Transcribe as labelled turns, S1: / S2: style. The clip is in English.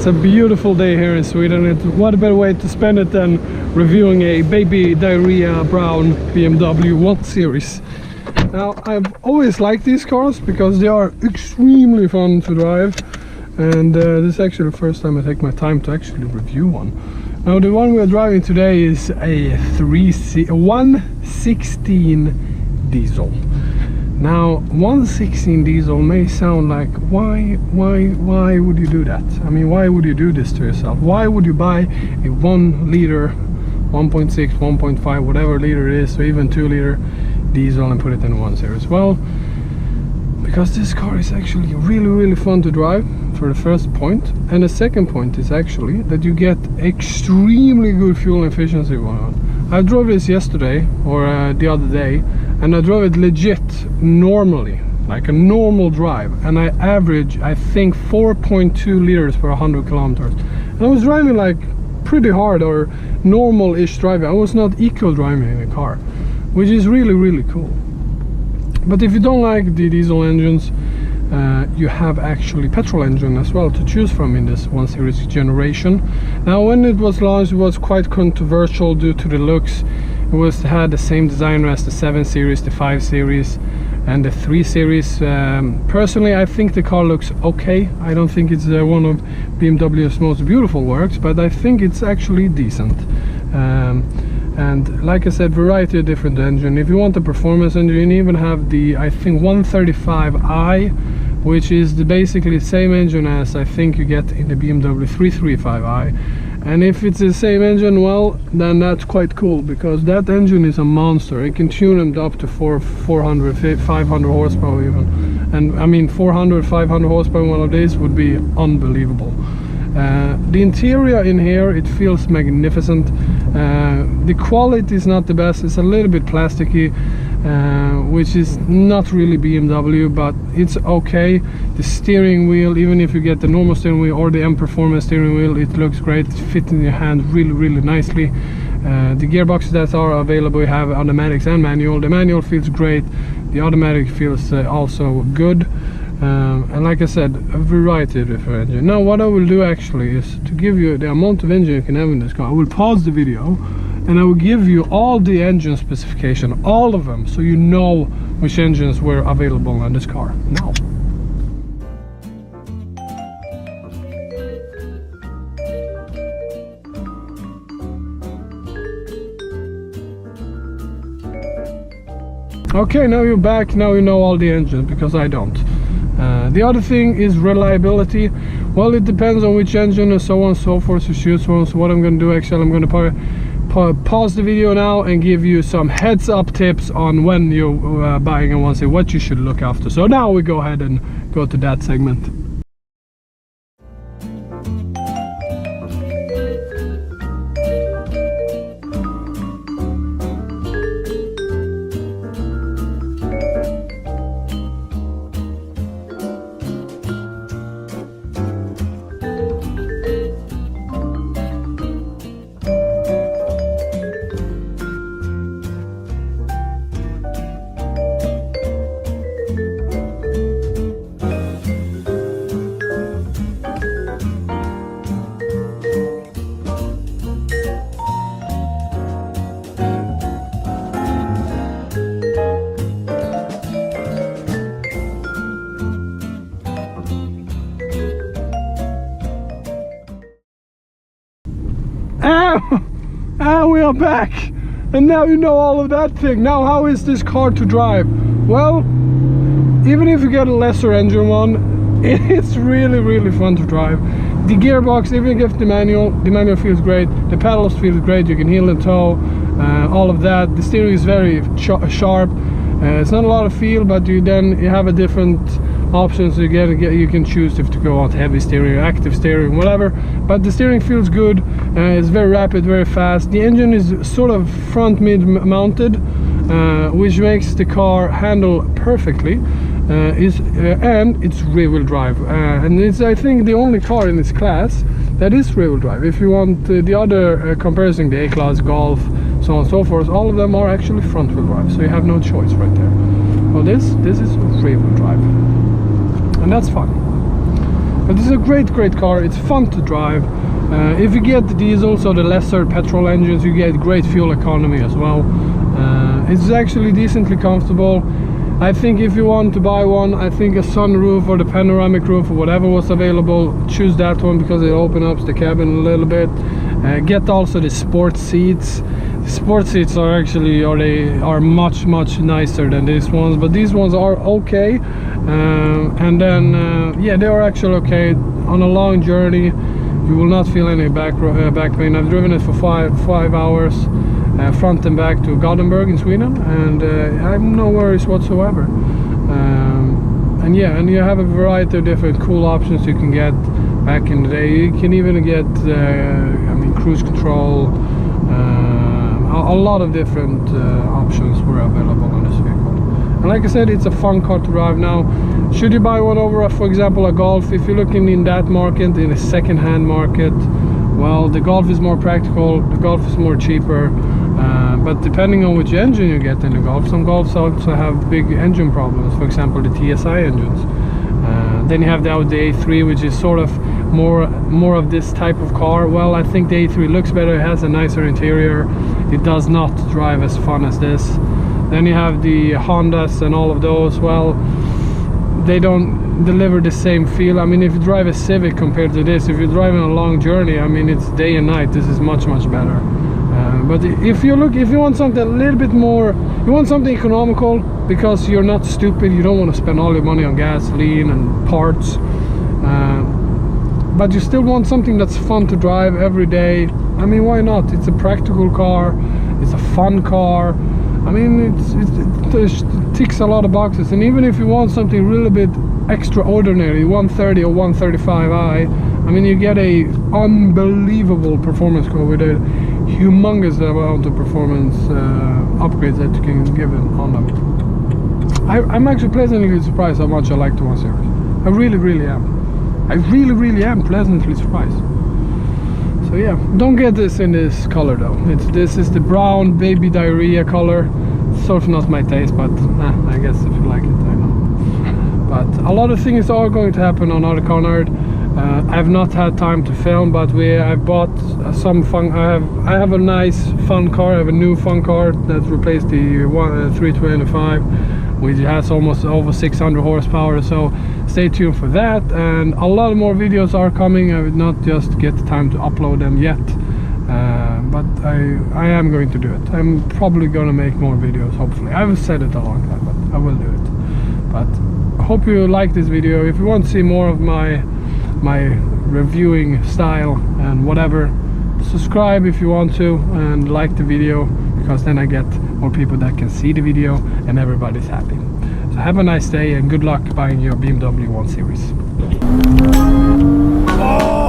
S1: It's a beautiful day here in Sweden. What a better way to spend it than reviewing a baby diarrhea brown BMW 1 Series. Now, I've always liked these cars because they are extremely fun to drive, and this is actually the first time I take my time to actually review one. Now, the one we're driving today is a 116 diesel. Now, 116 diesel may sound like, why would you do that? I mean, why would you do this to yourself? Why would you buy a 1 liter, 1.6, 1.5, whatever liter it is, or even 2 liter diesel and put it in 1 Series? Well, because this car is actually really fun to drive, for the first point. And the second point is actually that you get extremely good fuel efficiency on. I drove this yesterday, or the other day, and I drove it legit normally, like a normal drive, and I average, I think, 4.2 liters per 100 kilometers. And I was driving like pretty hard or normal-ish driving. I was not eco driving in the car, which is really cool. But if you don't like the diesel engines, you have actually petrol engine as well to choose from in this 1 Series generation. Now, when it was launched, it was quite controversial due to the looks. It had the same designer as the 7 Series, the 5 Series and the 3 Series. Personally, I think the car looks okay. I don't think it's one of BMW's most beautiful works, but I think it's actually decent. And like I said, variety of different engine. If you want a performance engine, you even have the, I think, 135i, which is basically the same engine as I think you get in the BMW 335i. And if it's the same engine, well, then that's quite cool, because that engine is a monster. It can tune them up to 400, 500 horsepower even. And I mean, 400, 500 horsepower one of these would be unbelievable. The interior in here, it feels magnificent. The quality is not the best. It's a little bit plasticky, which is not really BMW, but it's okay. The steering wheel, even if you get the normal steering wheel or the M Performance steering wheel, it looks great. It fits in your hand really nicely. The gearboxes that are available, you have automatics and manual. The manual feels great. The automatic feels also good. And like I said, a variety of different engine. Now, what I will do actually is to give you the amount of engine you can have in this car. I will pause the video and I will give you all the engine specification, all of them, so you know which engines were available on this car. Now, okay, now you're back. Now you know all the engines, because I don't. The other thing is reliability. Well, it depends on which engine and so on and so forth you choose from. So what I'm going to do, actually, I'm going to pause the video now and give you some heads up tips on when you're buying a 1 Series, what you should look after. So now we go ahead and go to that segment. We are back, and now you know all of that thing. Now, how is this car to drive? Well, even if you get a lesser engine one, it's really fun to drive. The gearbox, even if the manual feels great, the pedals feel great, you can heel and toe, all of that. The steering is very sharp. It's not a lot of feel, but you have a different options. You can choose if to go on heavy steering, active steering, whatever, but the steering feels good. It's very rapid, very fast. The engine is sort of front mid mounted, which makes the car handle perfectly. And it's rear-wheel drive, and it's, I think, the only car in this class that is rear-wheel drive. If you want the other comparison, the A-Class, Golf, so on and so forth, all of them are actually front-wheel drive, so you have no choice right there. Well, this is rear-wheel drive, and that's fun. But it's a great car. It's fun to drive. If you get the diesel, so the lesser petrol engines, you get great fuel economy as well. It's actually decently comfortable. I think if you want to buy one, I think a sunroof or the panoramic roof or whatever was available, choose that one because it opens up the cabin a little bit. Get also the sport seats. The sport seats are actually, they are much nicer than these ones, but these ones are okay. And then yeah, they are actually okay on a long journey. You will not feel any back pain. I've driven it for five hours. Front and back to Gothenburg in Sweden, and I have no worries whatsoever. And yeah, and you have a variety of different cool options you can get back in the day. You can even get I mean, cruise control. A lot of different options were available on this vehicle. And like I said, it's a fun car to drive. Now, should you buy one over, for example, a Golf, if you're looking in that market, in a second-hand market, well, the Golf is more practical, the Golf is more cheaper. But depending on which engine you get in the Golf, some Golfs also have big engine problems, for example the TSI engines. Then you have the Audi A3, which is sort of more of this type of car. Well, I think the A3 looks better, it has a nicer interior, it does not drive as fun as this. Then you have the Hondas and all of those. Well, they don't deliver the same feel. I mean, if you drive a Civic compared to this, if you're driving a long journey, I mean, it's day and night, this is much better. But if you want something a little bit more, you want something economical because you're not stupid, you don't want to spend all your money on gasoline and parts, but you still want something that's fun to drive every day. I mean, why not? It's a practical car, it's a fun car. I mean, it ticks a lot of boxes. And even if you want something really bit extraordinary, 130 or 135i, I mean, you get a unbelievable performance car with a humongous amount of performance upgrades that you can give it on them. I'm actually pleasantly surprised how much I like the 1 Series. I really am. I really am pleasantly surprised. So yeah, don't get this in this color though. This is the brown baby diarrhea color. Sort of not my taste, but I guess if you like it, I know. But a lot of things are going to happen on Audi Car Nerd. I've not had time to film, but I've bought some fun. I have a nice fun car. I have a new fun car that replaced the 325, which has almost over 600 horsepower. So stay tuned for that, and a lot more videos are coming. I would not just get the time to upload them yet, but I am going to do it. I'm probably going to make more videos, hopefully. I've said it a long time, but I will do it. But I hope you like this video. If you want to see more of my reviewing style and whatever, subscribe if you want to, and like the video, because then I get more people that can see the video and everybody's happy. So have a nice day and good luck buying your BMW 1 Series. Oh!